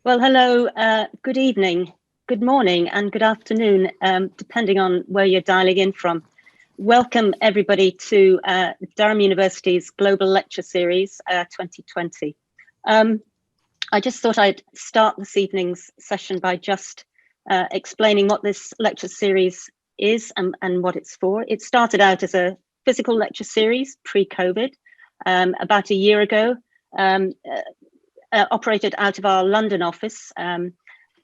Well, hello, good evening, good morning and good afternoon, depending on where you're dialing in from. Welcome everybody to Durham University's Global Lecture Series 2020. I just thought I'd start this evening's session by just explaining what this lecture series is and what it's for. It started out as a physical lecture series pre-COVID about a year ago. Operated out of our London office,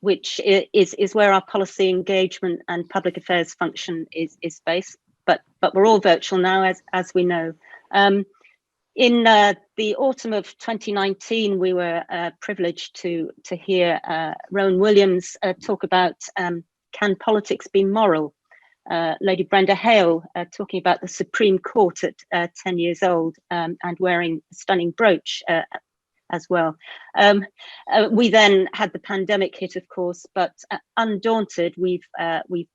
which is where our policy engagement and public affairs function is based. But we're all virtual now, as we know. In the autumn of 2019, we were privileged to hear Rowan Williams talk about can politics be moral? Lady Brenda Hale talking about the Supreme Court at 10 years old and wearing a stunning brooch as well. We then had the pandemic hit, of course, but undaunted, we've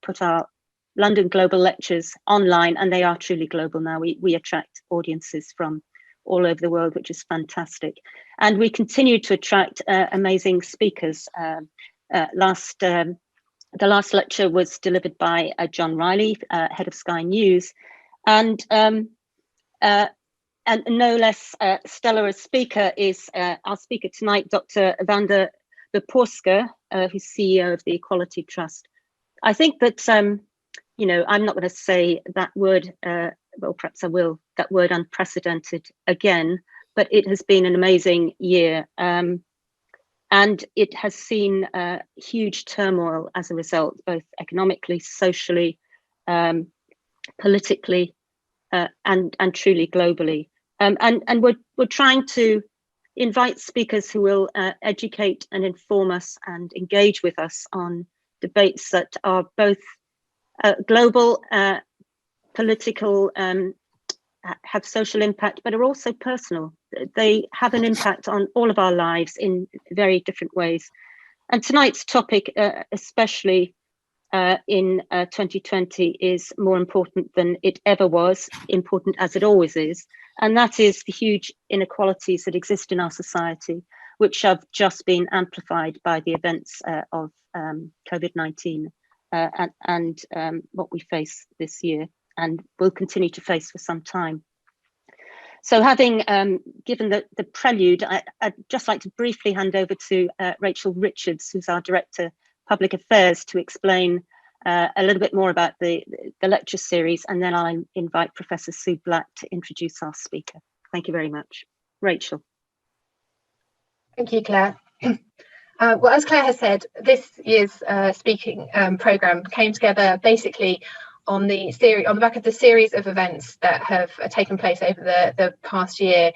put our London Global Lectures online, and they are truly global now. We attract audiences from all over the world, which is fantastic. And we continue to attract amazing speakers. The last lecture was delivered by John Riley, head of Sky News, and no less stellar a speaker is our speaker tonight, Dr. Wanda Wyporska, who's CEO of the Equality Trust. I think that, you know, I'm not going to say that word, well, perhaps I will, that word unprecedented again, but it has been an amazing year. And it has seen huge turmoil as a result, both economically, socially, politically, and truly globally. And we're trying to invite speakers who will educate and inform us and engage with us on debates that are both global, political, have social impact, but are also personal. They have an impact on all of our lives in very different ways. And tonight's topic, especially in 2020, is more important than it ever was, important as it always is. And that is the huge inequalities that exist in our society, which have just been amplified by the events of COVID-19 and what we face this year and will continue to face for some time. So having given the prelude, I'd just like to briefly hand over to Rachael Richards, who's our Director Public Affairs, to explain a little bit more about the lecture series, and then I'll invite Professor Sue Black to introduce our speaker. Thank you very much. Rachael. Thank you, Claire. Well, as Claire has said, this year's speaking programme came together basically on the back of the series of events that have taken place over the past year.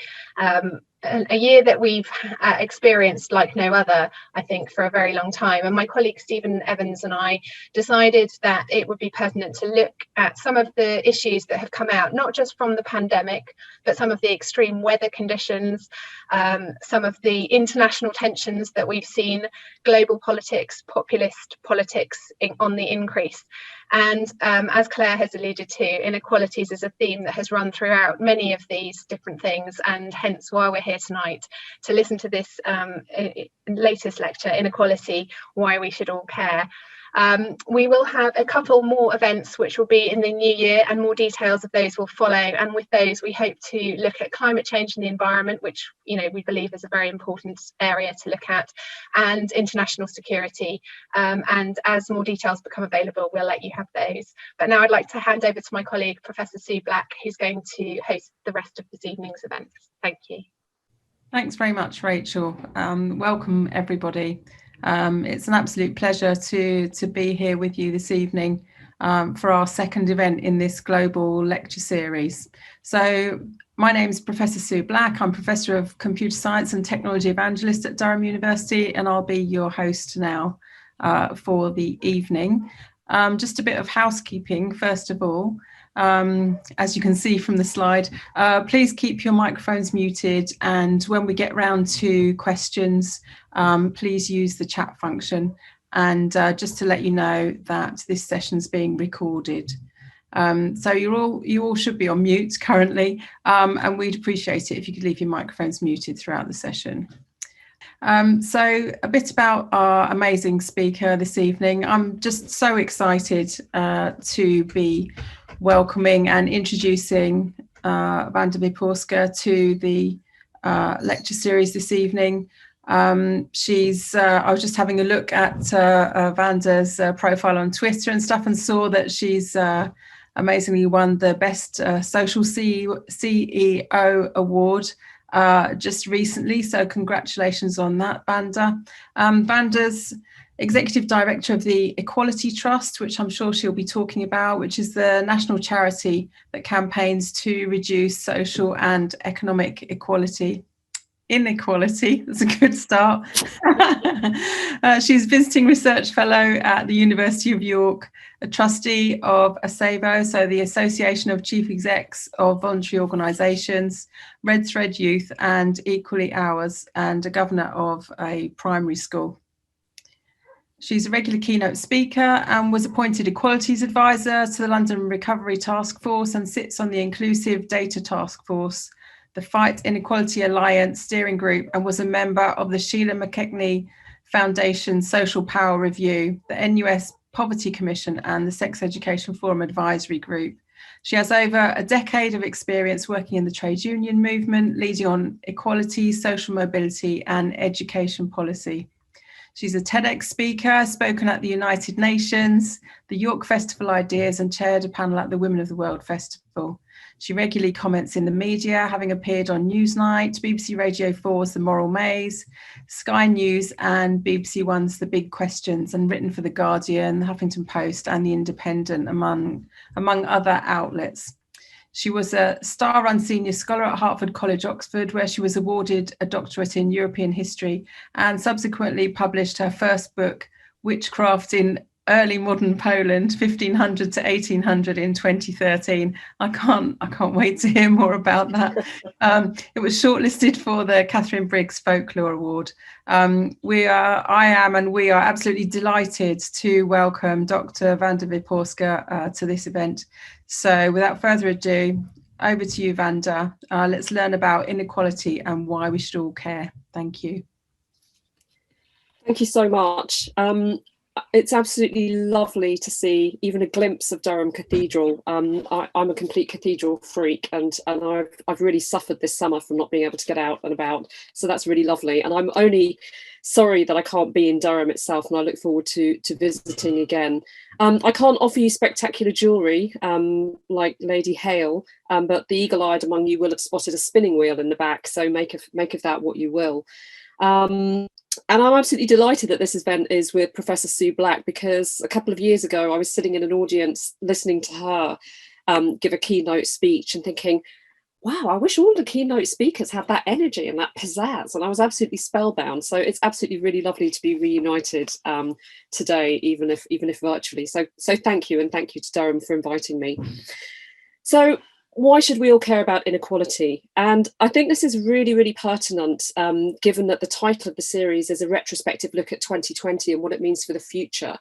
A year that we've experienced like no other, I think, for a very long time. And my colleague Stephen Evans and I decided that it would be pertinent to look at some of the issues that have come out, not just from the pandemic, but some of the extreme weather conditions, some of the international tensions that we've seen, global politics, populist politics on the increase. And as Claire has alluded to, inequalities is a theme that has run throughout many of these different things, and hence why we're here tonight to listen to this latest lecture, Inequality, Why We Should All Care. We will have a couple more events which will be in the new year, and more details of those will follow. And with those, we hope to look at climate change and the environment, which, you know, we believe is a very important area to look at, and international security. And as more details become available, we'll let you have those. But now I'd like to hand over to my colleague, Professor Sue Black, who's going to host the rest of this evening's events. Thank you. Thanks very much, Rachael. Welcome, everybody. It's an absolute pleasure to be here with you this evening for our second event in this global lecture series. So my name is Professor Sue Black. I'm Professor of Computer Science and Technology Evangelist at Durham University, and I'll be your host now for the evening. Just a bit of housekeeping, first of all. As you can see from the slide, please keep your microphones muted, and when we get round to questions, please use the chat function. And just to let you know that this session's being recorded. So you all should be on mute currently, and we'd appreciate it if you could leave your microphones muted throughout the session. So a bit about our amazing speaker this evening. I'm just so excited to be welcoming and introducing Wanda Wyporska to the lecture series this evening. I was just having a look at Wanda's profile on Twitter and stuff, and saw that she's amazingly won the Best Social CEO Award just recently, so congratulations on that, Wanda. Wanda's Executive Director of the Equality Trust, which I'm sure she'll be talking about, which is the national charity that campaigns to reduce social and economic inequality. That's a good start. She's Visiting Research Fellow at the University of York, a trustee of ASEVO, so the Association of Chief Execs of Voluntary Organisations, Red Thread Youth and Equally Ours, and a governor of a primary school. She's a regular keynote speaker and was appointed Equalities Advisor to the London Recovery Task Force, and sits on the Inclusive Data Task Force, the Fight Inequality Alliance Steering Group, and was a member of the Sheila McKechnie Foundation Social Power Review, the NUS Poverty Commission, and the Sex Education Forum Advisory Group. She has over a decade of experience working in the trade union movement, leading on equality, social mobility, and education policy. She's a TEDx speaker, spoken at the United Nations, the York Festival Ideas, and chaired a panel at the Women of the World Festival. She regularly comments in the media, having appeared on Newsnight, BBC Radio 4's The Moral Maze, Sky News, and BBC One's The Big Questions, and written for The Guardian, The Huffington Post, and The Independent, among other outlets. She was a Star-run senior scholar at Hertford College, Oxford, where she was awarded a doctorate in European history, and subsequently published her first book, Witchcraft in Early Modern Poland, 1500 to 1800, in 2013. I can't wait to hear more about that. It was shortlisted for the Catherine Briggs Folklore Award. We are absolutely delighted to welcome Dr. Wanda Wyporska to this event. So without further ado, over to you, Wanda. Let's learn about inequality and why we should all care. Thank you. Thank you so much. It's absolutely lovely to see even a glimpse of Durham Cathedral. I'm a complete cathedral freak, and I've really suffered this summer from not being able to get out and about. So that's really lovely. And I'm only sorry that I can't be in Durham itself, and I look forward to visiting again. I can't offer you spectacular jewellery like Lady Hale, but the eagle-eyed among you will have spotted a spinning wheel in the back. So make of that what you will. And I'm absolutely delighted that this event is with Professor Sue Black, because a couple of years ago I was sitting in an audience listening to her give a keynote speech and thinking, wow, I wish all the keynote speakers had that energy and that pizzazz, and I was absolutely spellbound. So it's absolutely really lovely to be reunited today, even if virtually. So thank you, and thank you to Durham for inviting me. So why should we all care about inequality? And I think this is really, really pertinent, given that the title of the series is a retrospective look at 2020 and what it means for the future.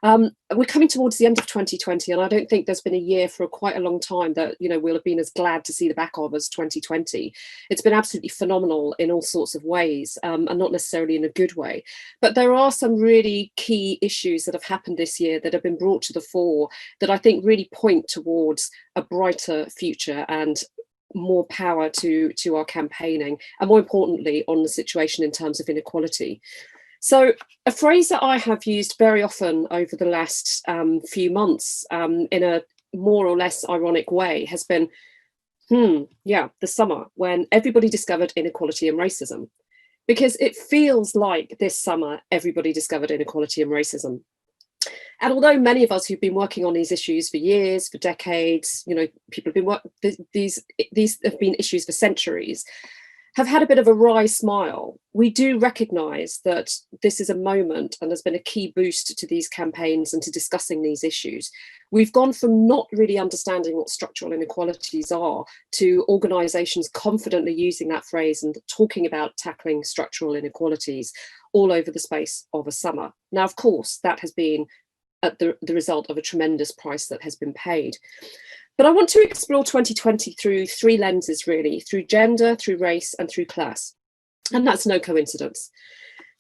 We're coming towards the end of 2020, and I don't think there's been a year for quite a long time that we'll have been as glad to see the back of as 2020. It's been absolutely phenomenal in all sorts of ways, and not necessarily in a good way. But there are some really key issues that have happened this year that have been brought to the fore that I think really point towards a brighter future and more power to our campaigning, and more importantly on the situation in terms of inequality. So a phrase that I have used very often over the last few months in a more or less ironic way has been, the summer when everybody discovered inequality and racism. Because it feels like this summer everybody discovered inequality and racism. And although many of us who've been working on these issues for years, for decades, people have been these have been issues for centuries, have had a bit of a wry smile, we do recognise that this is a moment, and there's been a key boost to these campaigns and to discussing these issues. We've gone from not really understanding what structural inequalities are to organisations confidently using that phrase and talking about tackling structural inequalities all over the space of a summer. Now, of course, that has been at the result of a tremendous price that has been paid. But I want to explore 2020 through three lenses, really, through gender, through race, and through class. And that's no coincidence.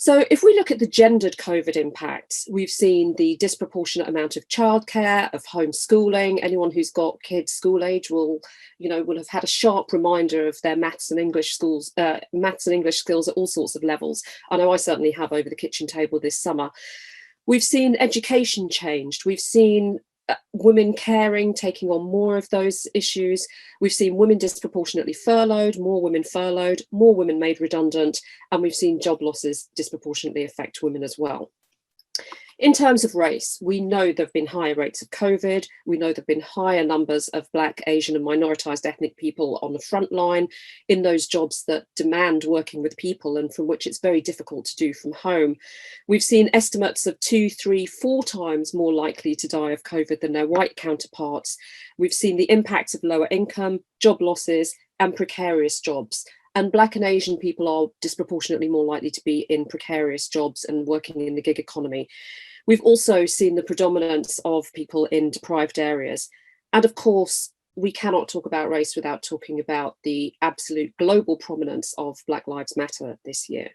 So if we look at the gendered COVID impacts, we've seen the disproportionate amount of childcare, of homeschooling. Anyone who's got kids school age will have had a sharp reminder of their maths and English skills at all sorts of levels. I know I certainly have over the kitchen table this summer. We've seen education changed. We've seen women caring, taking on more of those issues. We've seen women disproportionately furloughed, more women made redundant, and we've seen job losses disproportionately affect women as well. In terms of race, we know there have been higher rates of COVID. We know there have been higher numbers of Black, Asian and minoritized ethnic people on the front line in those jobs that demand working with people and from which it's very difficult to do from home. We've seen estimates of 2, 3, 4 times more likely to die of COVID than their white counterparts. We've seen the impacts of lower income, job losses and precarious jobs. And Black and Asian people are disproportionately more likely to be in precarious jobs and working in the gig economy. We've also seen the predominance of people in deprived areas. And of course, we cannot talk about race without talking about the absolute global prominence of Black Lives Matter this year.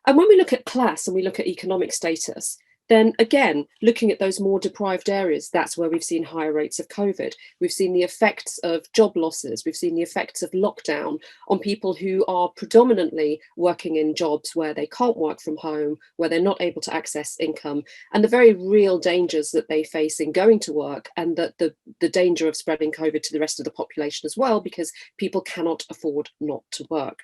And when we look at class and we look at economic status, then again, looking at those more deprived areas, that's where we've seen higher rates of COVID. We've seen the effects of job losses. We've seen the effects of lockdown on people who are predominantly working in jobs where they can't work from home, where they're not able to access income, and the very real dangers that they face in going to work, and that the danger of spreading COVID to the rest of the population as well, because people cannot afford not to work.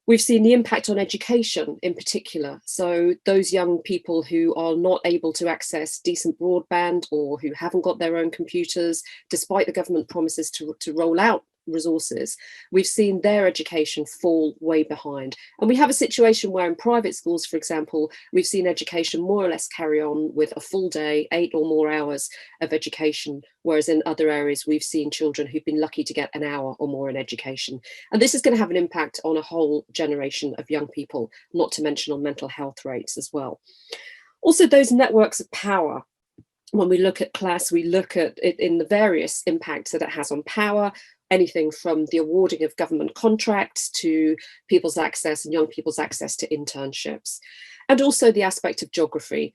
We've seen the impact on education in particular. So those young people who are not able to access decent broadband or who haven't got their own computers, despite the government promises to roll out resources, we've seen their education fall way behind. And we have a situation where in private schools, for example, we've seen education more or less carry on with a full day, 8 or more hours of education, whereas in other areas we've seen children who've been lucky to get an hour or more in education. And this is going to have an impact on a whole generation of young people, not to mention on mental health rates as well. Also, those networks of power. When we look at class, we look at it in the various impacts that it has on power, anything from the awarding of government contracts to people's access and young people's access to internships. And also the aspect of geography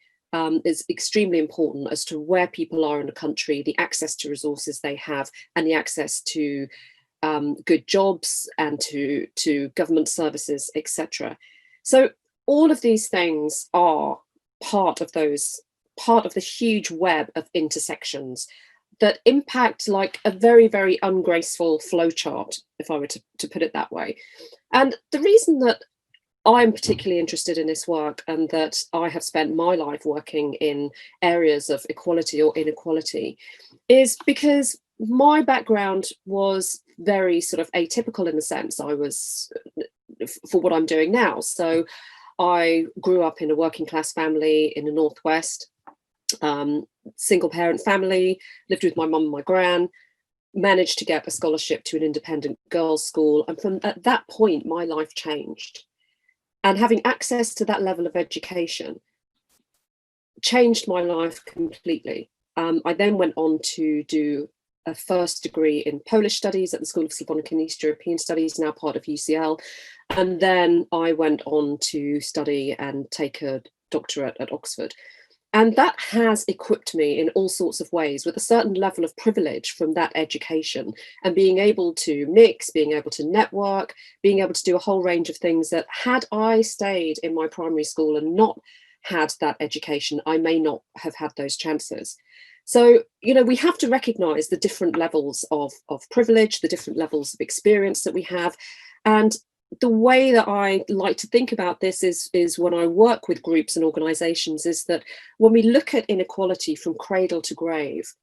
is extremely important as to where people are in the country, the access to resources they have, and the access to good jobs and to government services, etc. So all of these things are part of the huge web of intersections that impact like a very, very ungraceful flowchart, if I were to put it that way. And the reason that I'm particularly interested in this work, and that I have spent my life working in areas of equality or inequality, is because my background was very sort of atypical in the sense I was for what I'm doing now. So I grew up in a working class family in the Northwest. Single parent family, lived with my mum and my gran, managed to get a scholarship to an independent girls' school. And from at that point, my life changed. And having access to that level of education changed my life completely. I then went on to do a first degree in Polish studies at the School of Slavonic and East European Studies, now part of UCL. And then I went on to study and take a doctorate at Oxford. And that has equipped me in all sorts of ways with a certain level of privilege from that education, and being able to mix, being able to network, being able to do a whole range of things that had I stayed in my primary school and not had that education, I may not have had those chances. So, you know, we have to recognize the different levels of privilege, the different levels of experience that we have. And the way that I like to think about this is when I work with groups and organizations, is that when we look at inequality from cradle to grave,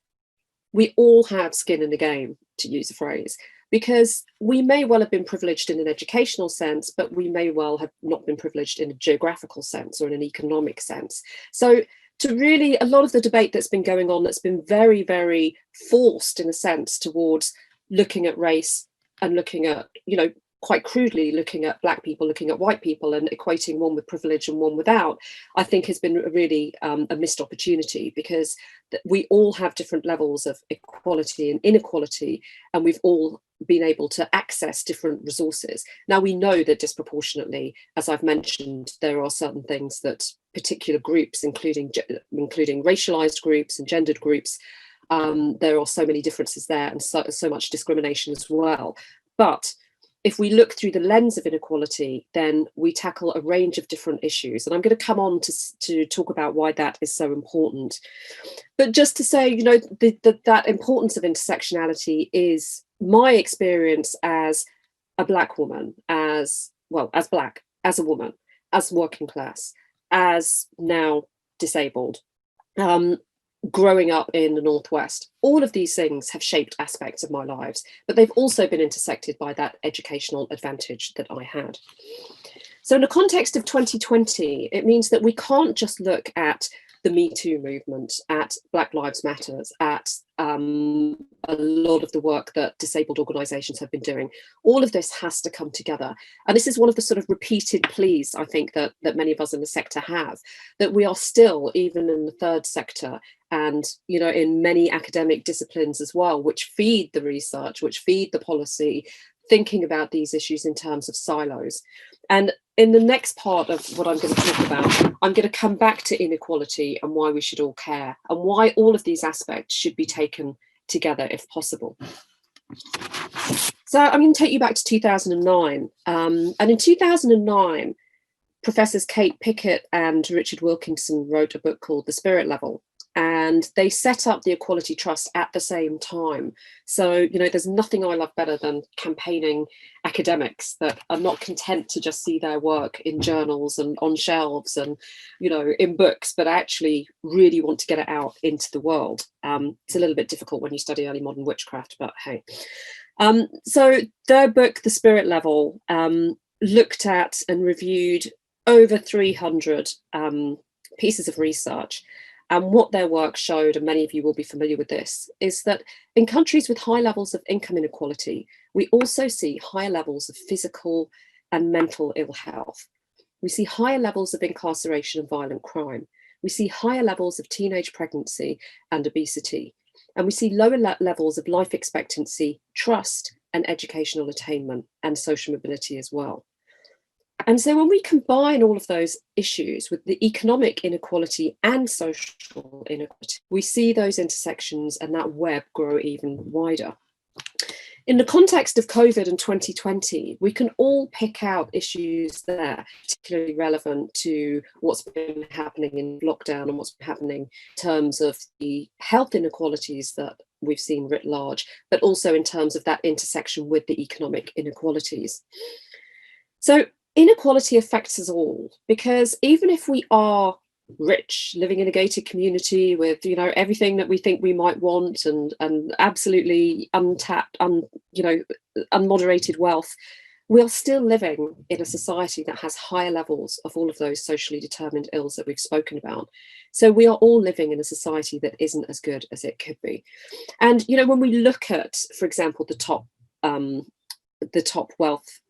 we all have skin in the game, to use a phrase, because we may well have been privileged in an educational sense, but we may well have not been privileged in a geographical sense or in an economic sense. So to really, a lot of the debate that's been going on, that's been very, very forced in a sense towards looking at race and looking at, you know, quite crudely looking at Black people, looking at white people and equating one with privilege and one without, I think has been really a missed opportunity, because we all have different levels of equality and inequality, and we've all been able to access different resources. Now, we know that disproportionately, as I've mentioned, there are certain things that particular groups, including racialized groups and gendered groups, there are so many differences there, and so much discrimination as well. But if we look through the lens of inequality, then we tackle a range of different issues. And I'm going to come on to talk about why that is so important. But just to say, you know, that importance of intersectionality is my experience as a Black woman, as Black, as a woman, as working class, as now disabled, growing up in the Northwest. All of these things have shaped aspects of my lives, but they've also been intersected by that educational advantage that I had. So in the context of 2020, it means that we can't just look at the Me Too movement, at Black Lives Matters, at a lot of the work that disabled organisations have been doing. All of this has to come together. And this is one of the sort of repeated pleas, I think, that many of us in the sector have, that we are still, even in the third sector, and you know, in many academic disciplines as well, which feed the research, which feed the policy, thinking about these issues in terms of silos. And in the next part of what I'm going to talk about, I'm going to come back to inequality and why we should all care, and why all of these aspects should be taken together if possible. So I'm going to take you back to 2009. And in 2009, Professors Kate Pickett and Richard Wilkinson wrote a book called The Spirit Level. And they set up the Equality Trust at the same time. So, you know, there's nothing I love better than campaigning academics that are not content to just see their work in journals and on shelves and, you know, in books, but actually really want to get it out into the world. It's a little bit difficult when you study early modern witchcraft, but hey. So their book, The Spirit Level, looked at and reviewed over 300 pieces of research. And what their work showed, and many of you will be familiar with this, is that in countries with high levels of income inequality, we also see higher levels of physical and mental ill health. We see higher levels of incarceration and violent crime. We see higher levels of teenage pregnancy and obesity. And we see lower levels of life expectancy, trust, and educational attainment, and social mobility as well. And so when we combine all of those issues with the economic inequality and social inequality, we see those intersections and that web grow even wider. In the context of COVID and 2020, we can all pick out issues there, particularly relevant to what's been happening in lockdown and what's been happening in terms of the health inequalities that we've seen writ large, but also in terms of that intersection with the economic inequalities. So inequality affects us all, because even if we are rich, living in a gated community with, you know, everything that we think we might want and absolutely untapped, unmoderated wealth, we're still living in a society that has higher levels of all of those socially determined ills that we've spoken about. So we are all living in a society that isn't as good as it could be. And, you know, when we look at, for example, the top wealth,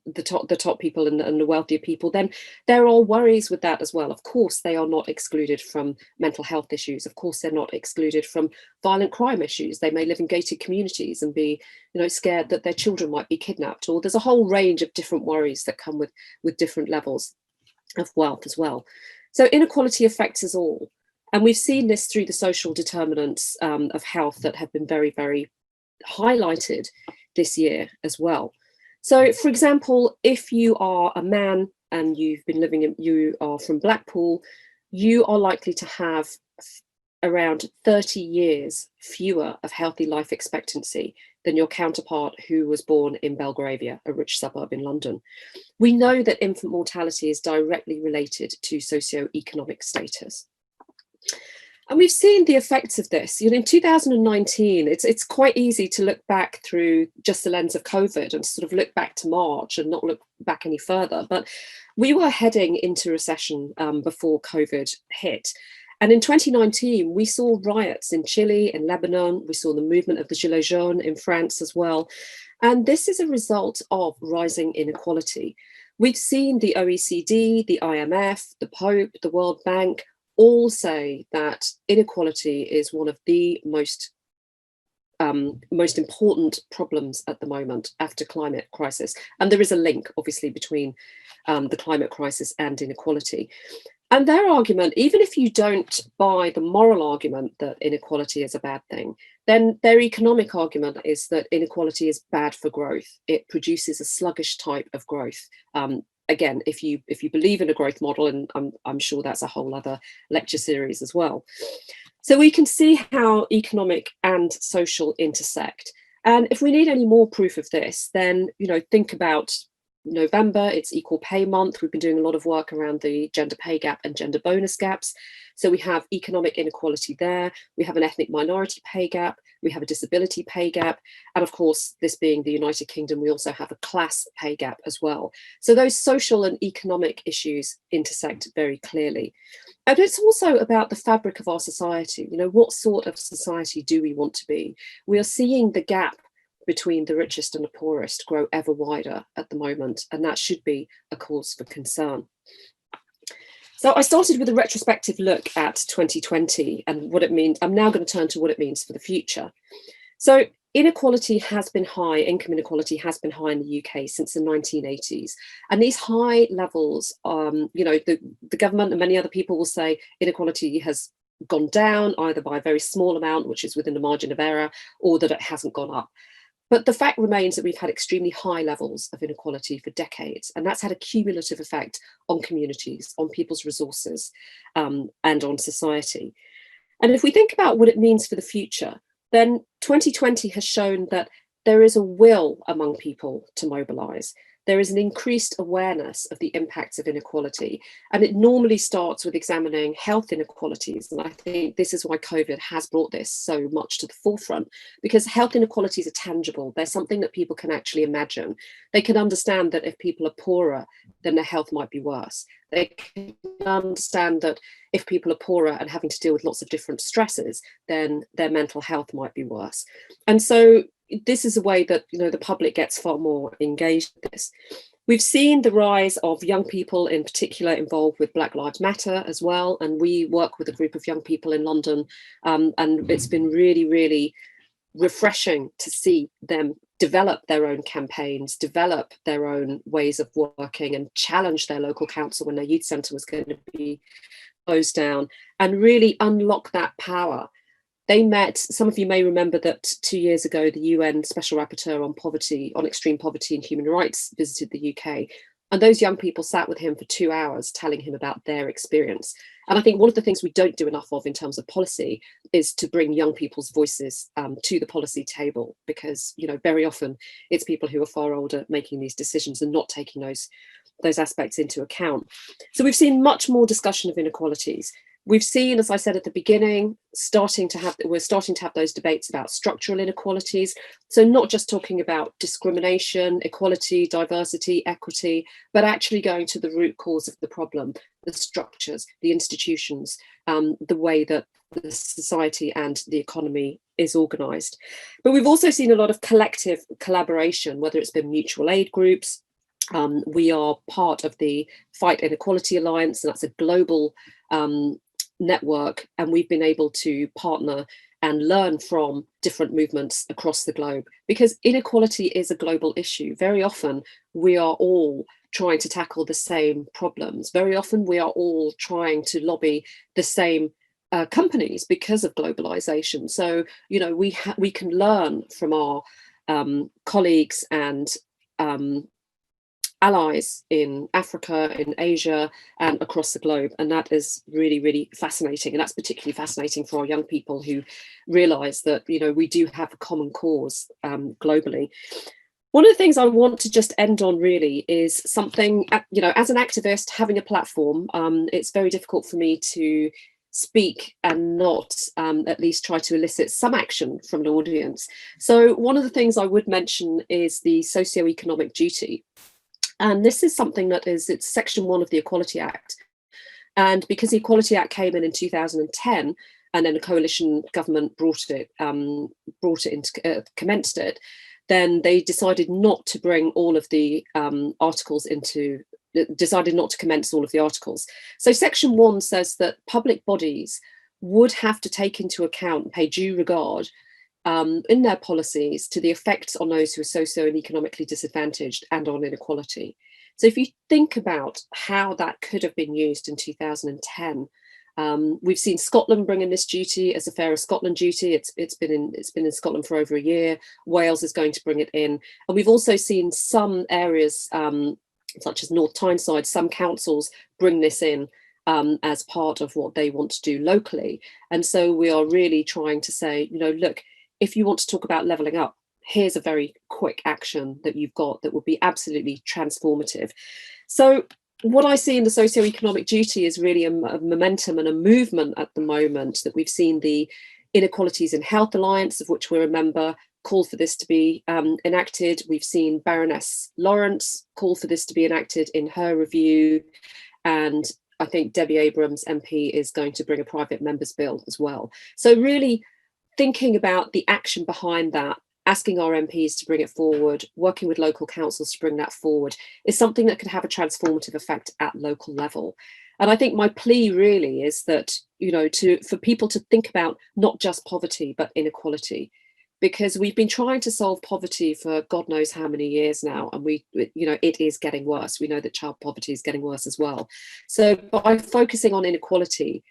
the top people and the wealthier people, then there are worries with that as well. Of course, they are not excluded from mental health issues. Of course, they're not excluded from violent crime issues. They may live in gated communities and be, you know, scared that their children might be kidnapped, or there's a whole range of different worries that come with different levels of wealth as well. So inequality affects us all. And we've seen this through the social determinants of health that have been very, very highlighted this year as well. So, for example, if you are a man and you are from Blackpool, you are likely to have around 30 years fewer of healthy life expectancy than your counterpart who was born in Belgravia, a rich suburb in London. We know that infant mortality is directly related to socioeconomic status. And we've seen the effects of this. You know, in 2019, it's quite easy to look back through just the lens of COVID and sort of look back to March and not look back any further. But we were heading into recession before COVID hit. And in 2019, we saw riots in Chile, in Lebanon. We saw the movement of the Gilets jaunes in France as well. And this is a result of rising inequality. We've seen the OECD, the IMF, the Pope, the World Bank all say that inequality is one of the most most important problems at the moment after climate crisis. And there is a link, obviously, between the climate crisis and inequality. And their argument, even if you don't buy the moral argument that inequality is a bad thing, then their economic argument is that inequality is bad for growth. It produces a sluggish type of growth. Again, if you believe in a growth model, and I'm sure that's a whole other lecture series as well. So we can see how economic and social intersect. And if we need any more proof of this, then think about November, it's Equal Pay Month. We've been doing a lot of work around the gender pay gap and gender bonus gaps. So we have economic inequality there. We have an ethnic minority pay gap. We have a disability pay gap. And of course, this being the United Kingdom, we also have a class pay gap as well. So those social and economic issues intersect very clearly. And it's also about the fabric of our society. What sort of society do we want to be? We are seeing the gap between the richest and the poorest grow ever wider at the moment, and that should be a cause for concern. So I started with a retrospective look at 2020 and what it means. I'm now going to turn to what it means for the future. So inequality has been high, income inequality has been high in the UK since the 1980s. And these high levels, the government and many other people will say inequality has gone down either by a very small amount, which is within the margin of error, or that it hasn't gone up. But the fact remains that we've had extremely high levels of inequality for decades, and that's had a cumulative effect on communities, on people's resources, and on society. And if we think about what it means for the future, then 2020 has shown that there is a will among people to mobilise. There is an increased awareness of the impacts of inequality. And it normally starts with examining health inequalities. And I think this is why COVID has brought this so much to the forefront, because health inequalities are tangible. They're something that people can actually imagine. They can understand that if people are poorer, then their health might be worse. They can understand that if people are poorer and having to deal with lots of different stresses, then their mental health might be worse. And so this is a way that the public gets far more engaged with this. We've seen the rise of young people in particular involved with Black Lives Matter as well. And we work with a group of young people in London. And it's been really, really refreshing to see them develop their own campaigns, develop their own ways of working, and challenge their local council when their youth centre was going to be closed down, and really unlock that power. They met, some of you may remember that 2 years ago, the UN Special Rapporteur on poverty, on extreme poverty and human rights, visited the UK. And those young people sat with him for 2 hours telling him about their experience. And I think one of the things we don't do enough of in terms of policy is to bring young people's voices to the policy table, because very often it's people who are far older making these decisions and not taking those aspects into account. So we've seen much more discussion of inequalities. We've seen, as I said at the beginning, we're starting to have those debates about structural inequalities. So not just talking about discrimination, equality, diversity, equity, but actually going to the root cause of the problem, the structures, the institutions, the way that the society and the economy is organised. But we've also seen a lot of collective collaboration, whether it's been mutual aid groups. We are part of the Fight Inequality Alliance, and that's a global network, and we've been able to partner and learn from different movements across the globe, because inequality is a global issue. Very often we are all trying to tackle the same problems. Very often we are all trying to lobby the same companies because of globalization. So we can learn from our colleagues and allies in Africa, in Asia, and across the globe. And that is really, really fascinating. And that's particularly fascinating for our young people who realise that, we do have a common cause globally. One of the things I want to just end on really is something, as an activist, having a platform, it's very difficult for me to speak and not at least try to elicit some action from an audience. So one of the things I would mention is the socio-economic duty. And this is something it's Section 1 of the Equality Act. And because the Equality Act came in 2010, and then a coalition government commenced it, then they decided not to bring all of the decided not to commence all of the articles. So Section 1 says that public bodies would have to take into account, pay due regard in their policies to the effects on those who are socio and economically disadvantaged and on inequality. So if you think about how that could have been used in 2010, we've seen Scotland bring in this duty as a Fairer Scotland duty. It's been in Scotland for over a year. Wales is going to bring it in, and we've also seen some areas, such as North Tyneside, some councils bring this in as part of what they want to do locally. And so we are really trying to say, you know, look, if you want to talk about levelling up, here's a very quick action that you've got that will be absolutely transformative. So what I see in the socio-economic duty is really a momentum and a movement at the moment, that we've seen the Inequalities in Health Alliance, of which we're a member, call for this to be enacted. We've seen Baroness Lawrence call for this to be enacted in her review. And I think Debbie Abrams MP is going to bring a private member's bill as well. So really thinking about the action behind that, asking our MPs to bring it forward, working with local councils to bring that forward, is something that could have a transformative effect at local level. And I think my plea really is that, you know, for people to think about not just poverty, but inequality, because we've been trying to solve poverty for God knows how many years now, and it is getting worse. We know that child poverty is getting worse as well. So by focusing on inequality,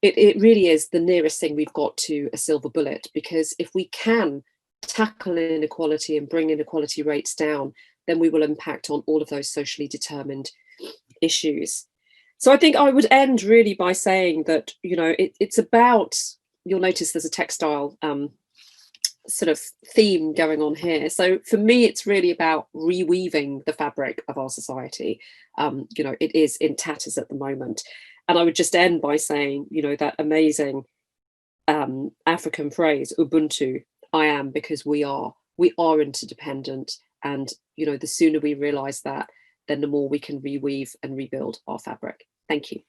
it really is the nearest thing we've got to a silver bullet, because if we can tackle inequality and bring inequality rates down, then we will impact on all of those socially determined issues. So I think I would end really by saying that, you know, it's about, you'll notice there's a textile sort of theme going on here. So for me, it's really about reweaving the fabric of our society. You know, it is in tatters at the moment. And I would just end by saying, you know, that amazing African phrase, Ubuntu, I am because we are interdependent. And, you know, the sooner we realize that, then the more we can reweave and rebuild our fabric. Thank you.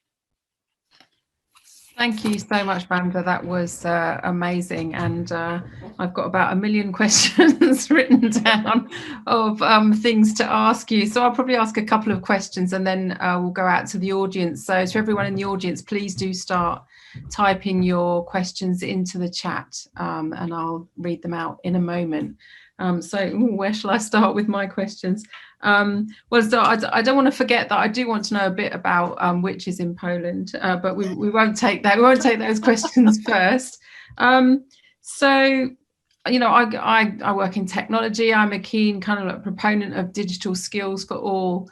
Thank you so much, Wanda. That was amazing. And I've got about 1 million questions written down of things to ask you. So I'll probably ask a couple of questions and then we'll go out to the audience. So to everyone in the audience, please do start typing your questions into the chat and I'll read them out in a moment. So where shall I start with my questions? Well, so I don't want to forget that I do want to know a bit about witches in Poland, but we won't take that. We won't take those questions first. So, you know, I work in technology. I'm a keen kind of like proponent of digital skills for all.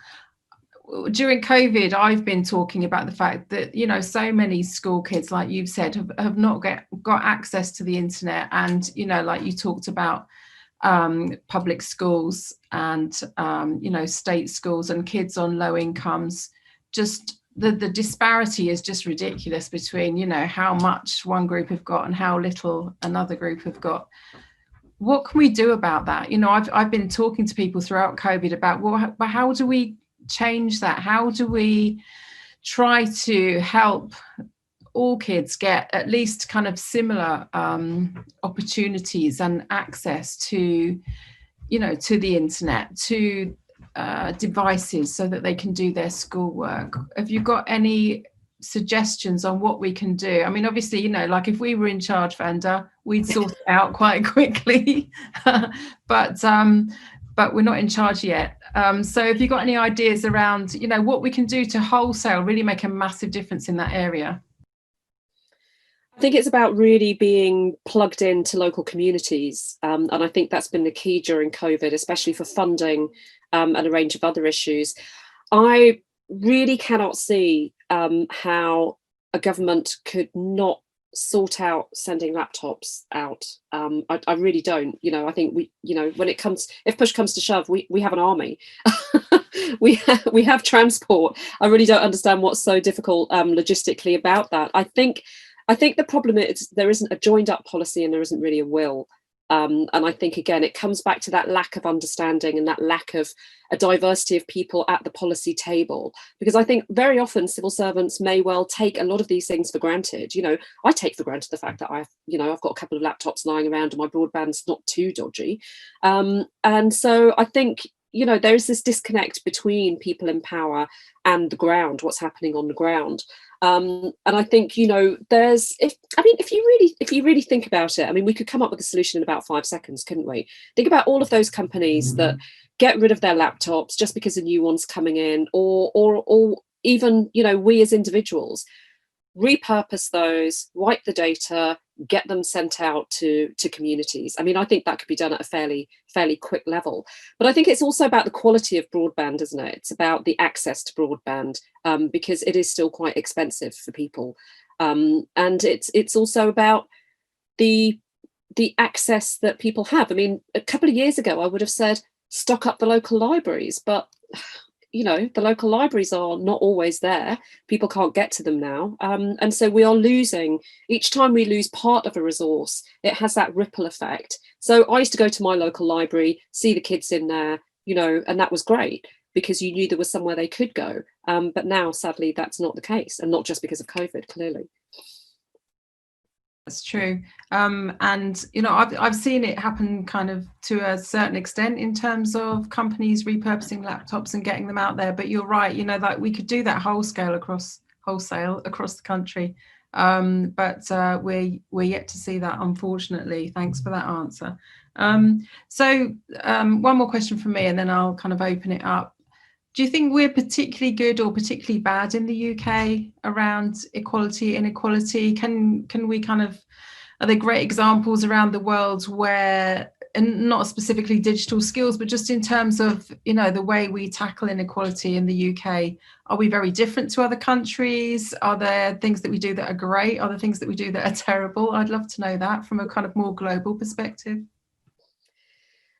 During COVID, I've been talking about the fact that, you know, so many school kids, like you've said, have not got access to the internet. And, you know, like you talked about, public schools and you know, state schools and kids on low incomes, just the disparity is just ridiculous between, you know, how much one group have got and how little another group have got. What can we do about that? You know, I've been talking to people throughout COVID about, well, how do we change that? How do we try to help all kids get at least kind of similar opportunities and access to, you know, to the internet, to devices so that they can do their schoolwork? Have you got any suggestions on what we can do? I mean, obviously, you know, like if we were in charge, Wanda, we'd sort it out quite quickly, but we're not in charge yet. So have you got any ideas around, you know, what we can do to wholesale really make a massive difference in that area? I think it's about really being plugged into local communities. And I think that's been the key during COVID, especially for funding and a range of other issues. I really cannot see how a government could not sort out sending laptops out. I really don't. You know, I think we, you know, when it comes, if push comes to shove, we have an army. we have transport. I really don't understand what's so difficult logistically about that. I think the problem is there isn't a joined up policy and there isn't really a will. And I think, again, it comes back to that lack of understanding and that lack of a diversity of people at the policy table. Because I think very often civil servants may well take a lot of these things for granted. You know, I take for granted the fact that I've got a couple of laptops lying around and my broadband's not too dodgy. And so I think, you know, there is this disconnect between people in power and the ground, what's happening on the ground. And I think, you know, if you really think about it, I mean, we could come up with a solution in about 5 seconds, couldn't we? Think about all of those companies that get rid of their laptops just because a new one's coming in, or even, you know, we as individuals repurpose those, wipe the data, get them sent out to communities. I mean, I think that could be done at a fairly quick level. But I think it's also about the quality of broadband, isn't it? It's about the access to broadband, because it is still quite expensive for people. And it's also about the access that people have. I mean, a couple of years ago, I would have said, stock up the local libraries, but you know, the local libraries are not always there. People can't get to them now. And so we are losing, each time we lose part of a resource, it has that ripple effect. So I used to go to my local library, see the kids in there, you know, and that was great because you knew there was somewhere they could go. But now, sadly, that's not the case, and not just because of COVID, clearly. That's true. And, you know, I've seen it happen kind of to a certain extent in terms of companies repurposing laptops and getting them out there. But you're right, you know, like we could do that wholesale across the country. But we're yet to see that, unfortunately. Thanks for that answer. So one more question from me, and then I'll kind of open it up. Do you think we're particularly good or particularly bad in the UK around equality, inequality? Can we kind of, are there great examples around the world where, and not specifically digital skills, but just in terms of, you know, the way we tackle inequality in the UK, are we very different to other countries? Are there things that we do that are great? Are there things that we do that are terrible? I'd love to know that from a kind of more global perspective.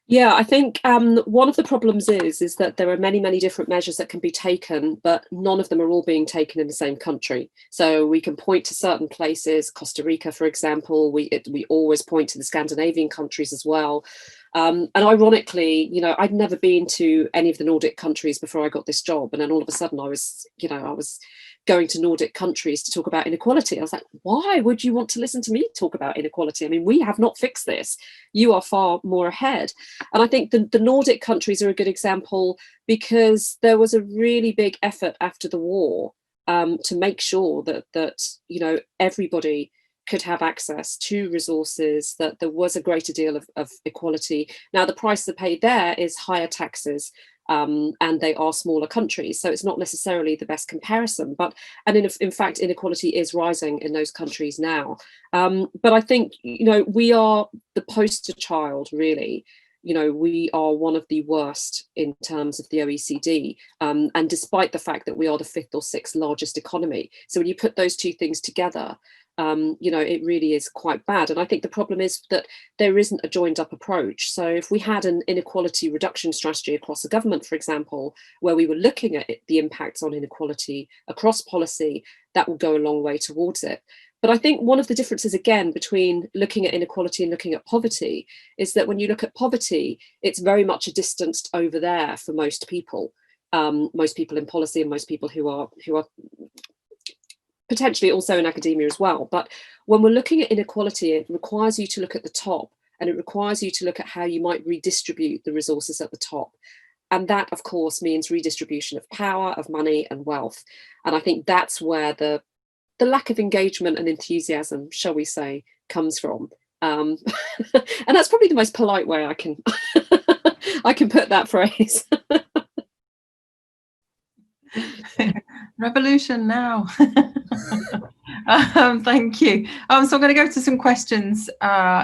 Yeah, I think one of the problems is that there are many different measures that can be taken, but none of them are all being taken in the same country. So we can point to certain places, Costa Rica, for example. We always point to the Scandinavian countries as well. And ironically, you know, I'd never been to any of the Nordic countries before I got this job, and then all of a sudden I was going to Nordic countries to talk about inequality. I was like, why would you want to listen to me talk about inequality? I mean, we have not fixed this. You are far more ahead. And I think the Nordic countries are a good example because there was a really big effort after the war to make sure that you know, everybody could have access to resources, that there was a greater deal of equality. Now, the price they paid there is higher taxes, and they are smaller countries, so it's not necessarily the best comparison. But in fact, inequality is rising in those countries now. But I think, you know, we are the poster child, really. You know, we are one of the worst in terms of the OECD, and despite the fact that we are the 5th or 6th largest economy. So when you put those two things together, you know, it really is quite bad. And I think the problem is that there isn't a joined up approach. So if we had an inequality reduction strategy across the government, for example, where we were looking at the impacts on inequality across policy, that will go a long way towards it. But I think one of the differences, again, between looking at inequality and looking at poverty is that when you look at poverty, it's very much a distanced over there for most people in policy, and most people who are potentially also in academia as well. But when we're looking at inequality, it requires you to look at the top, and it requires you to look at how you might redistribute the resources at the top. And that, of course, means redistribution of power, of money and wealth. And I think that's where the lack of engagement and enthusiasm, shall we say, comes from. And that's probably the most polite way I can I can put that phrase. Revolution now. Thank you. So I'm going to go to some questions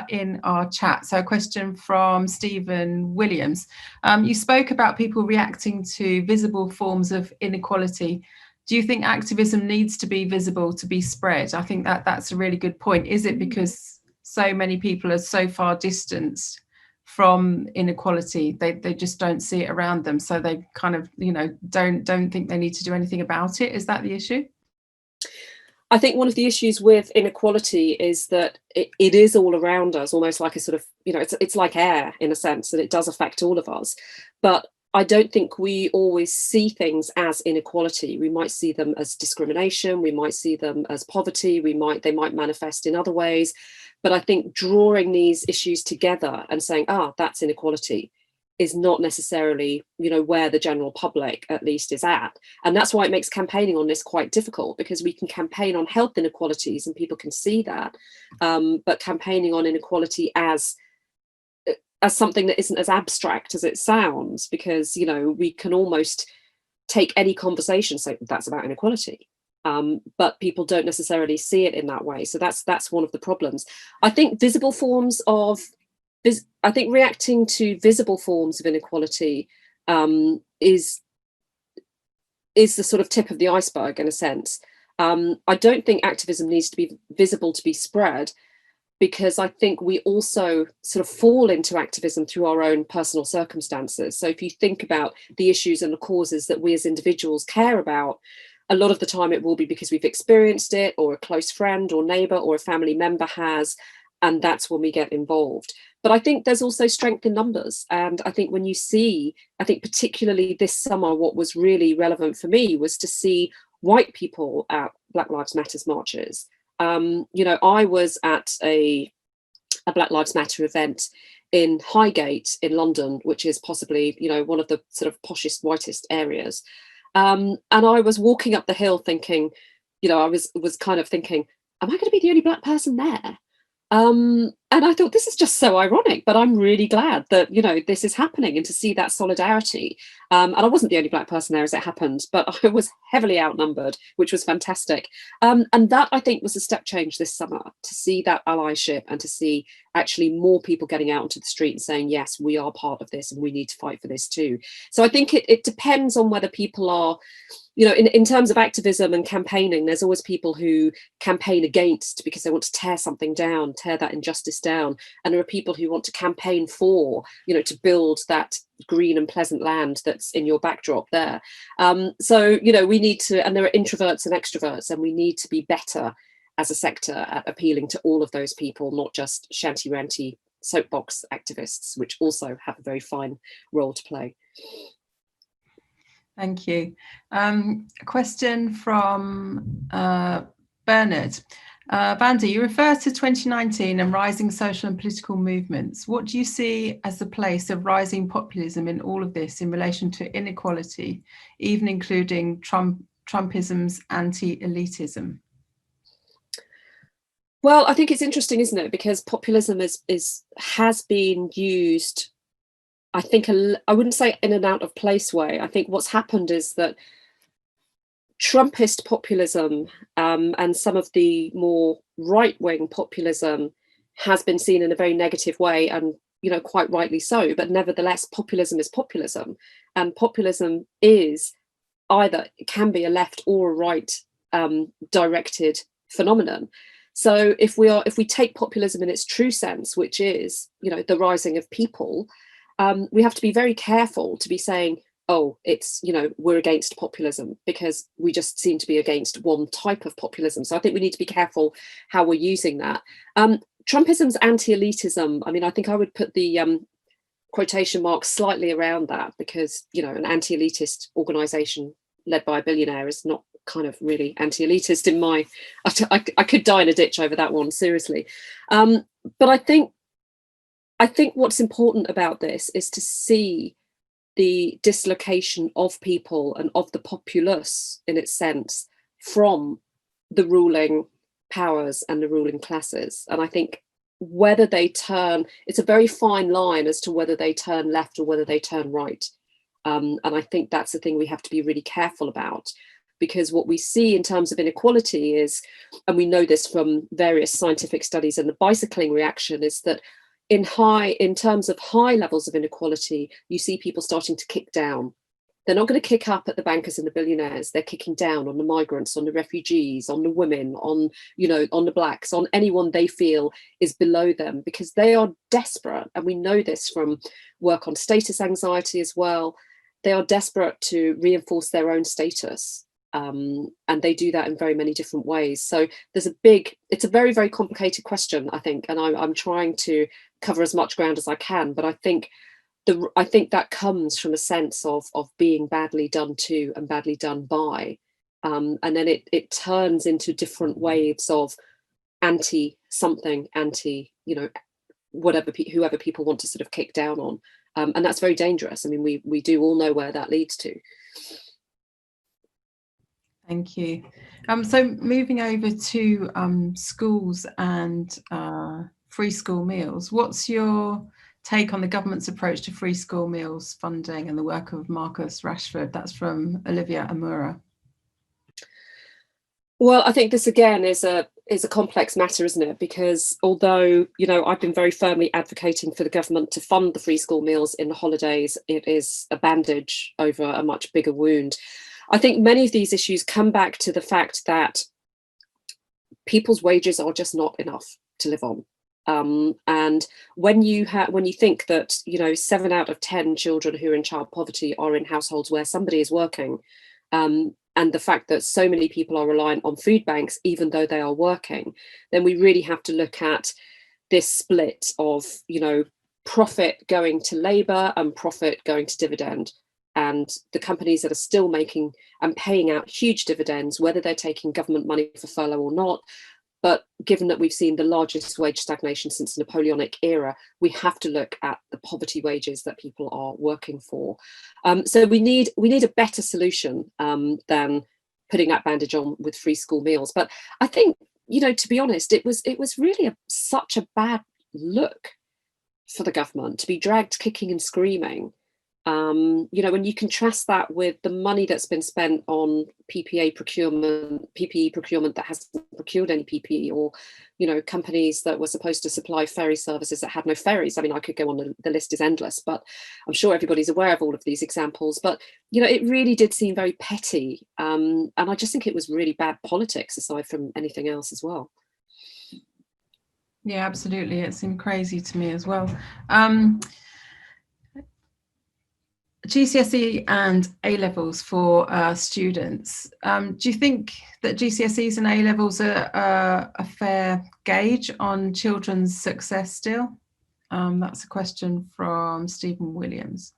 in our chat. So a question from Stephen Williams. You spoke about people reacting to visible forms of inequality. Do you think activism needs to be visible to be spread? I think that's a really good point. Is it because so many people are so far distanced from inequality, they just don't see it around them, so they kind of, you know, don't think they need to do anything about it? Is that the issue? I think one of the issues with inequality is that it is all around us, almost like a sort of, you know, it's like air in a sense, that it does affect all of us. But I don't think we always see things as inequality. We might see them as discrimination, we might see them as poverty, they might manifest in other ways. But I think drawing these issues together and saying, that's inequality, is not necessarily, you know, where the general public at least is at. And that's why it makes campaigning on this quite difficult, because we can campaign on health inequalities and people can see that, but campaigning on inequality as something that isn't as abstract as it sounds, because, you know, we can almost take any conversation and say that's about inequality, but people don't necessarily see it in that way. So that's one of the problems. I think visible forms of I think reacting to visible forms of inequality is the sort of tip of the iceberg in a sense. I don't think activism needs to be visible to be spread, because I think we also sort of fall into activism through our own personal circumstances. So if you think about the issues and the causes that we as individuals care about, a lot of the time it will be because we've experienced it, or a close friend or neighbour or a family member has, and that's when we get involved. But I think there's also strength in numbers. And I think when you see, I think particularly this summer, what was really relevant for me was to see white people at Black Lives Matter marches. You know, I was at a Black Lives Matter event in Highgate in London, which is possibly, you know, one of the sort of poshest, whitest areas. And I was walking up the hill thinking, you know, I was kind of thinking, am I going to be the only black person there? And I thought, this is just so ironic, but I'm really glad that, you know, this is happening, and to see that solidarity. And I wasn't the only black person there as it happened, but I was heavily outnumbered, which was fantastic. And that, I think, was a step change this summer, to see that allyship and to see actually more people getting out onto the street and saying, yes, we are part of this and we need to fight for this too. So I think it depends on whether people are, you know, in terms of activism and campaigning, there's always people who campaign against because they want to tear something down, tear that injustice down. And there are people who want to campaign for, you know, to build that green and pleasant land that's in your backdrop there. So, you know, we need to, and there are introverts and extroverts, and we need to be better as a sector at appealing to all of those people, not just shanty-ranty soapbox activists, which also have a very fine role to play. Thank you. A question from Bernard. Wanda, you refer to 2019 and rising social and political movements. What do you see as the place of rising populism in all of this in relation to inequality, even including Trumpism's anti-elitism? Well, I think it's interesting, isn't it? Because populism has been used, I think, I wouldn't say in an out of place way. I think what's happened is that Trumpist populism and some of the more right-wing populism has been seen in a very negative way, and, you know, quite rightly so. But nevertheless, populism is populism, and populism is either, it can be a left or a right directed phenomenon. So if we take populism in its true sense, which is, you know, the rising of people, we have to be very careful to be saying, oh, it's, you know, we're against populism, because we just seem to be against one type of populism. So I think we need to be careful how we're using that. Trumpism's anti-elitism, I mean, I think I would put the quotation marks slightly around that, because, you know, an anti-elitist organisation led by a billionaire is not kind of really anti-elitist in my, I could die in a ditch over that one, seriously. But I think what's important about this is to see the dislocation of people and of the populace, in its sense, from the ruling powers and the ruling classes. And I think whether they turn, it's a very fine line as to whether they turn left or whether they turn right. And I think that's the thing we have to be really careful about, because what we see in terms of inequality is, and we know this from various scientific studies and the bicycling reaction, is that in terms of high levels of inequality, you see people starting to kick down. They're not going to kick up at the bankers and the billionaires. They're kicking down on the migrants, on the refugees, on the women, on, you know, on the blacks, on anyone they feel is below them, because they are desperate. And we know this from work on status anxiety as well. They are desperate to reinforce their own status. And they do that in very many different ways. So it's a very, very complicated question, I think, and I'm trying to cover as much ground as I can, but I think that comes from a sense of being badly done to and badly done by, and then it turns into different waves of anti something, anti, you know, whoever people want to sort of kick down on, and that's very dangerous. I mean, we do all know where that leads to. Thank you. So moving over to schools and free school meals, what's your take on the government's approach to free school meals funding and the work of Marcus Rashford? That's from Olivia Amura. Well, I think this again is a complex matter, isn't it? Because although, you know, I've been very firmly advocating for the government to fund the free school meals in the holidays, it is a bandage over a much bigger wound. I think many of these issues come back to the fact that people's wages are just not enough to live on. And when you think that, you know, 7 out of 10 children who are in child poverty are in households where somebody is working, and the fact that so many people are reliant on food banks, even though they are working, then we really have to look at this split of, you know, profit going to labour and profit going to dividend. And the companies that are still making and paying out huge dividends, whether they're taking government money for furlough or not. But given that we've seen the largest wage stagnation since the Napoleonic era, we have to look at the poverty wages that people are working for. So we need a better solution than putting that bandage on with free school meals. But I think, you know, to be honest, it was really such a bad look for the government to be dragged kicking and screaming. You know, when you contrast that with the money that's been spent on PPE procurement that hasn't procured any PPE, or, you know, companies that were supposed to supply ferry services that had no ferries. I mean, I could go on, the list is endless, but I'm sure everybody's aware of all of these examples. But, you know, it really did seem very petty. And I just think it was really bad politics aside from anything else as well. Yeah, absolutely. It seemed crazy to me as well. GCSE and A-levels for students. Do you think that GCSEs and A-levels are a fair gauge on children's success still? That's a question from Stephen Williams.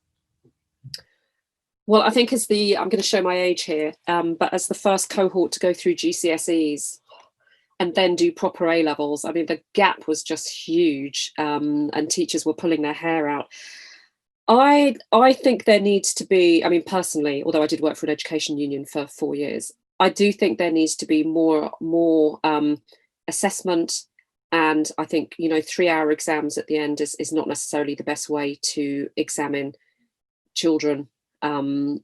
Well, I think I'm going to show my age here, but as the first cohort to go through GCSEs and then do proper A-levels, I mean, the gap was just huge, and teachers were pulling their hair out. I think there needs to be, I mean, personally, although I did work for an education union for 4 years, I do think there needs to be more assessment. And I think, you know, 3-hour exams at the end is not necessarily the best way to examine children. Some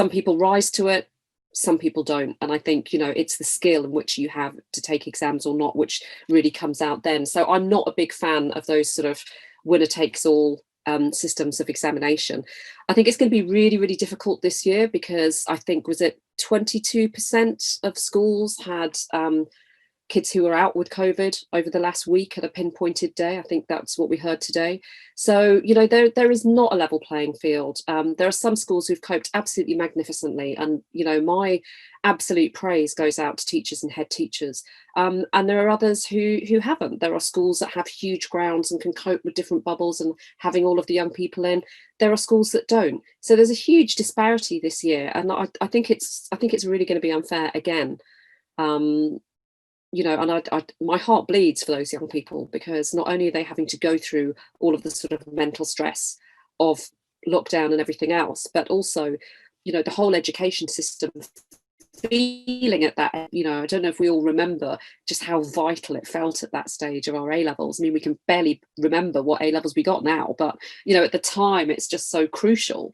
people rise to it, some people don't. And I think, you know, it's the skill in which you have to take exams or not, which really comes out then. So I'm not a big fan of those sort of winner takes all systems of examination. I think it's going to be really, really difficult this year because I think, was it 22% of schools had kids who were out with COVID over the last week at a pinpointed day. I think that's what we heard today. So, you know, there is not a level playing field. There are some schools who've coped absolutely magnificently. And, you know, my absolute praise goes out to teachers and head teachers. And there are others who haven't. There are schools that have huge grounds and can cope with different bubbles and having all of the young people in. There are schools that don't. So there's a huge disparity this year. And I think it's really going to be unfair again. You know, and my heart bleeds for those young people, because not only are they having to go through all of the sort of mental stress of lockdown and everything else, but also, you know, the whole education system feeling at that, you know, I don't know if we all remember just how vital it felt at that stage of our A-levels. I mean, we can barely remember what A-levels we got now, but, you know, at the time it's just so crucial.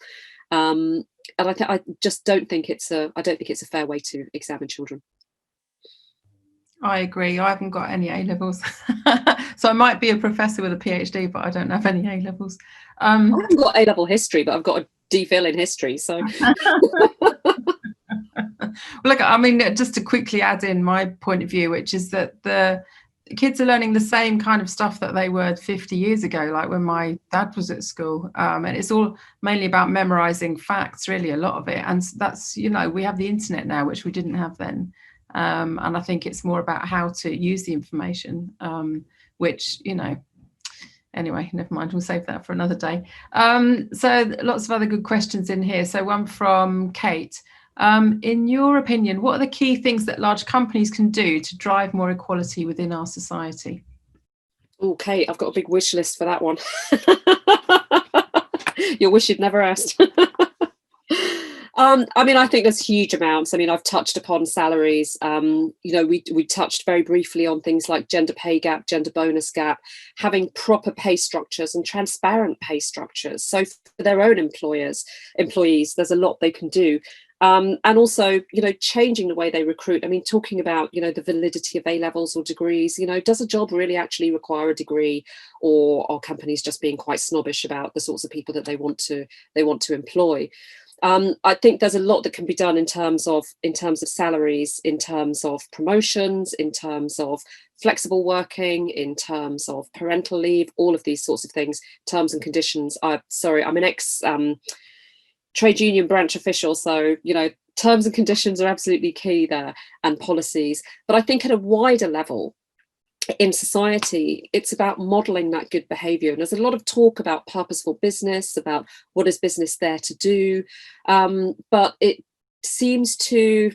And I just don't think it's a fair way to examine children. I agree. I haven't got any A-levels. So I might be a professor with a PhD, but I don't have any A-levels. I haven't got A-level history, but I've got a DPhil in history. So, look, I mean, just to quickly add in my point of view, which is that the kids are learning the same kind of stuff that they were 50 years ago, like when my dad was at school. And it's all mainly about memorizing facts, really, a lot of it. And that's, you know, we have the internet now, which we didn't have then. And I think it's more about how to use the information, which, you know, anyway, never mind, we'll save that for another day. So lots of other good questions in here. So one from Kate. In your opinion, what are the key things that large companies can do to drive more equality within our society? Oh, Kate, I've got a big wish list for that one. Your wish you'd never asked. I mean, I think there's huge amounts. I mean, I've touched upon salaries. You know, we touched very briefly on things like gender pay gap, gender bonus gap, having proper pay structures and transparent pay structures. So for their own employees, there's a lot they can do. And also, you know, changing the way they recruit. I mean, talking about, you know, the validity of A-levels or degrees, you know, does a job really actually require a degree, or are companies just being quite snobbish about the sorts of people that they want to employ? I think there's a lot that can be done in terms of salaries, in terms of promotions, in terms of flexible working, in terms of parental leave, all of these sorts of things, terms and conditions. I'm an ex trade union branch official, so you know, terms and conditions are absolutely key there, and policies. But I think at a wider level in society, it's about modeling that good behavior. And there's a lot of talk about purposeful business, about what is business there to do, but it seems to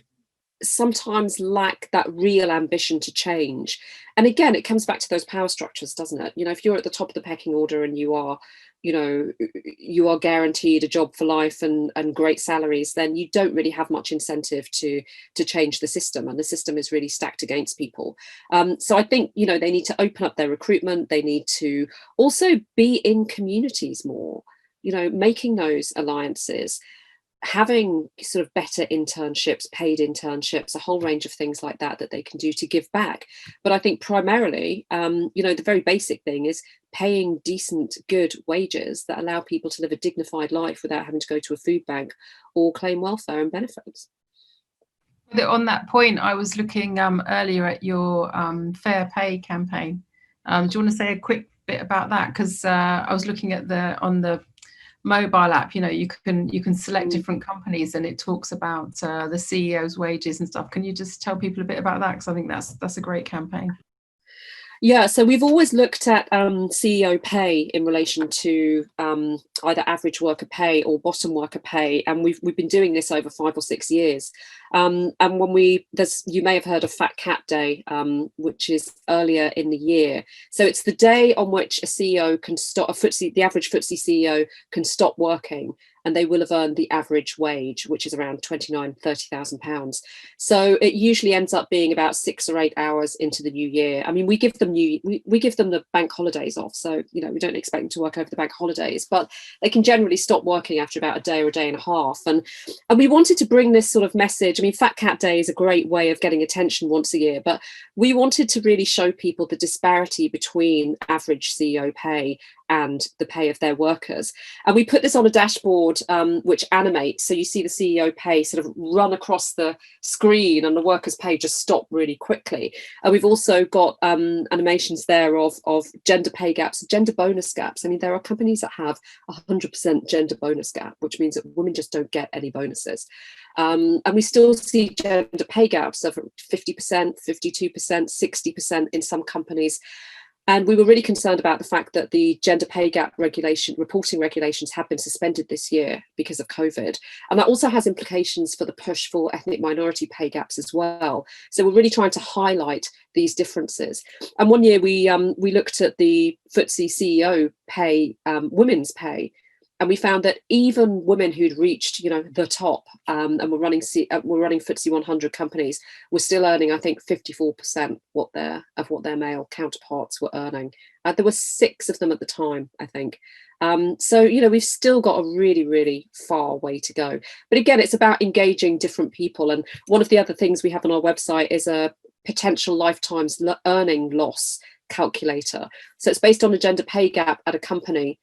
sometimes lack that real ambition to change. And again, it comes back to those power structures, doesn't it? You know, if you're at the top of the pecking order and you are, you know, you are guaranteed a job for life and great salaries, then you don't really have much incentive to change the system, and the system is really stacked against people. So I think, you know, they need to open up their recruitment. They need to also be in communities more, you know, making those alliances, having sort of better internships, paid internships, a whole range of things like that they can do to give back. But I think primarily, you know, the very basic thing is paying decent, good wages that allow people to live a dignified life without having to go to a food bank or claim welfare and benefits. On that point, I was looking earlier at your fair pay campaign. Do you want to say a quick bit about that? Because I was looking at on the mobile app, you know, you can select different companies and it talks about the CEO's wages and stuff. Can you just tell people a bit about that? Because I think that's a great campaign. Yeah, so we've always looked at CEO pay in relation to either average worker pay or bottom worker pay, and we've been doing this over 5 or 6 years. And when you may have heard of Fat Cat Day, which is earlier in the year. So it's the day on which a CEO can stop, the average FTSE CEO can stop working, and they will have earned the average wage, which is around £29,000–30,000. So it usually ends up being about 6 or 8 hours into the new year. I mean, we give them the bank holidays off, so you know, we don't expect them to work over the bank holidays, but they can generally stop working after about a day or a day and a half. And we wanted to bring this sort of message. I mean, Fat Cat Day is a great way of getting attention once a year, but we wanted to really show people the disparity between average CEO pay and the pay of their workers. And we put this on a dashboard which animates, so you see the CEO pay sort of run across the screen and the workers' pay just stop really quickly. And we've also got animations there of gender pay gaps, gender bonus gaps. I mean, there are companies that have 100% gender bonus gap, which means that women just don't get any bonuses. And we still see gender pay gaps of 50%, 52%, 60% in some companies. And we were really concerned about the fact that the gender pay gap reporting regulations have been suspended this year because of COVID. And that also has implications for the push for ethnic minority pay gaps as well. So we're really trying to highlight these differences. And one year we looked at the FTSE CEO pay, women's pay, and we found that even women who'd reached, you know, the top and were running FTSE 100 companies were still earning, I think, 54% of what their male counterparts were earning. There were 6 of them at the time, I think. So, you know, we've still got a really, really far way to go. But again, it's about engaging different people. And one of the other things we have on our website is a potential lifetimes earning loss calculator. So it's based on a gender pay gap at a company.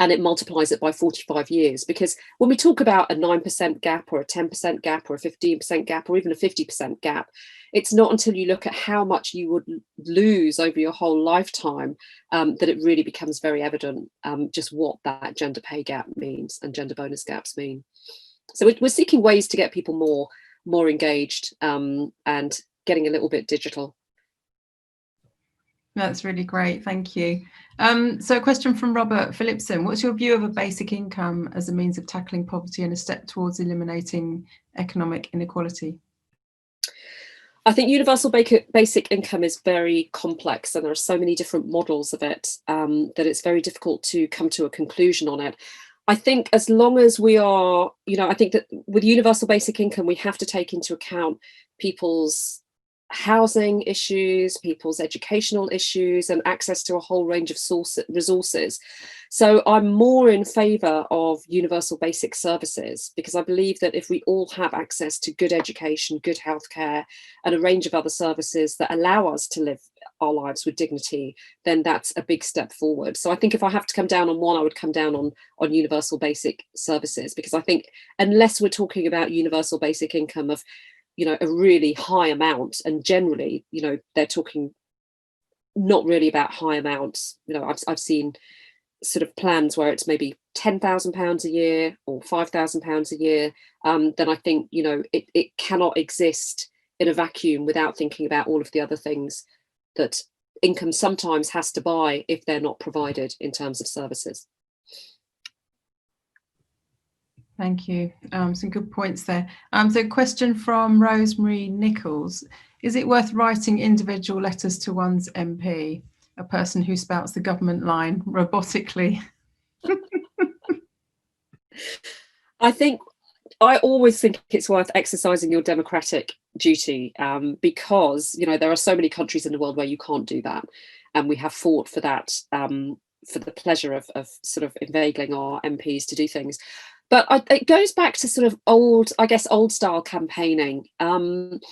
And it multiplies it by 45 years. Because when we talk about a 9% gap or a 10% gap or a 15% gap or even a 50% gap, it's not until you look at how much you would lose over your whole lifetime that it really becomes very evident just what that gender pay gap means and gender bonus gaps mean. So we're seeking ways to get people more engaged and getting a little bit digital. That's really great, thank you. So a question from Robert Phillipson. What's your view of a basic income as a means of tackling poverty and a step towards eliminating economic inequality? I think universal basic income is very complex, and there are so many different models of it that it's very difficult to come to a conclusion on it. I think as long as we are, I think that with universal basic income, we have to take into account people's housing issues, people's educational issues, and access to a whole range of resources. So I'm more in favour of universal basic services, because I believe that if we all have access to good education, good healthcare, and a range of other services that allow us to live our lives with dignity, then that's a big step forward. So I think if I have to come down on one, I would come down on universal basic services, because I think unless we're talking about universal basic income of a really high amount, and generally, they're talking not really about high amounts. I've seen sort of plans where it's maybe £10,000 a year or £5,000 a year. Then I think, it cannot exist in a vacuum without thinking about all of the other things that income sometimes has to buy if they're not provided in terms of services. Thank you. Some good points there. So a question from Rosemary Nichols. Is it worth writing individual letters to one's MP, a person who spouts the government line robotically? I always think it's worth exercising your democratic duty, because, there are so many countries in the world where you can't do that. And we have fought for that, for the pleasure of sort of inveigling our MPs to do things. But it goes back to sort of old style campaigning. And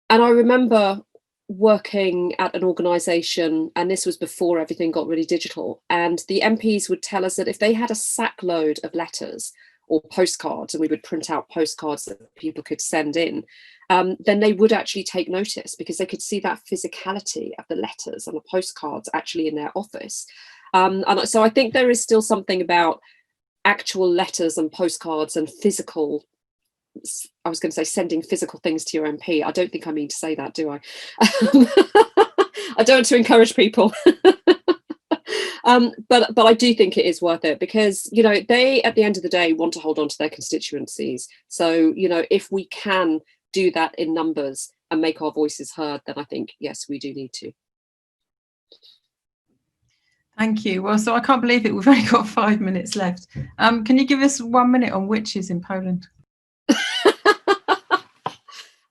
I remember working at an organisation, and this was before everything got really digital, and the MPs would tell us that if they had a sackload of letters or postcards, and we would print out postcards that people could send in, then they would actually take notice, because they could see that physicality of the letters and the postcards actually in their office. And so I think there is still something about actual letters and postcards and physical, I was going to say sending physical things to your MP. I don't think I mean to say that, do I? I don't want to encourage people. But I do think it is worth it, because, they, at the end of the day, want to hold on to their constituencies. So, if we can do that in numbers and make our voices heard, then I think, yes, we do need to. Thank you. Well, so I can't believe it. We've only got 5 minutes left. Can you give us 1 minute on witches in Poland?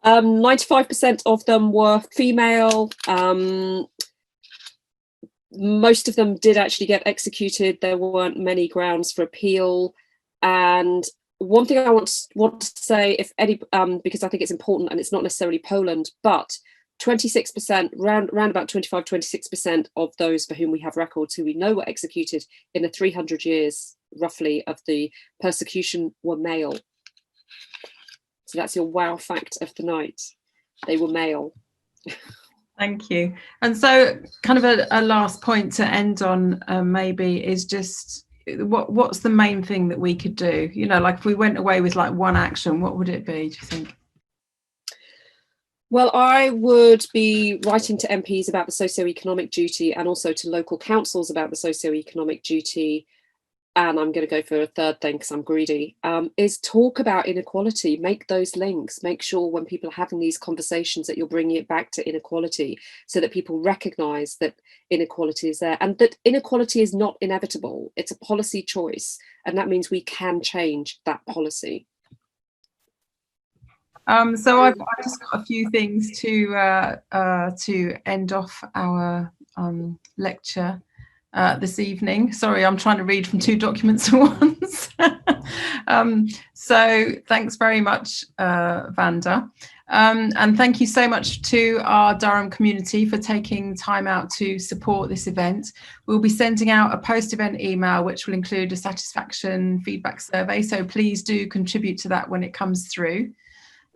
95% of them were female. Most of them did actually get executed. There weren't many grounds for appeal. And one thing I want to say, if any, because I think it's important, and it's not necessarily Poland, but 26%, round about 25-26% of those for whom we have records who we know were executed in the 300 years roughly of the persecution were male. So that's your wow fact of the night. They were male. Thank you. And so kind of a last point to end on maybe is just what's the main thing that we could do? Like if we went away with like one action, what would it be, do you think? Well, I would be writing to MPs about the socio-economic duty, and also to local councils about the socio-economic duty. And I'm going to go for a third thing because I'm greedy, is talk about inequality, make those links, make sure when people are having these conversations that you're bringing it back to inequality, so that people recognise that inequality is there, and that inequality is not inevitable. It's a policy choice, and that means we can change that policy. So I've just got a few things to end off our lecture this evening. Sorry, I'm trying to read from 2 documents at once. So thanks very much, Wanda. And thank you so much to our Durham community for taking time out to support this event. We'll be sending out a post-event email which will include a satisfaction feedback survey, so please do contribute to that when it comes through.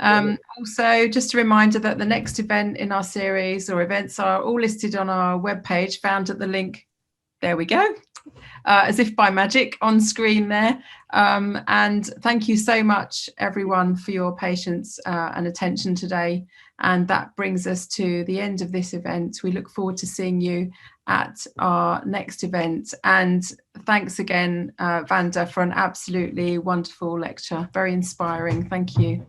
Also, just a reminder that the next event in our series or events are all listed on our webpage, found at the link, there we go, as if by magic on screen there. And thank you so much, everyone, for your patience and attention today. And that brings us to the end of this event. We look forward to seeing you at our next event. And thanks again, Wanda, for an absolutely wonderful lecture. Very inspiring. Thank you.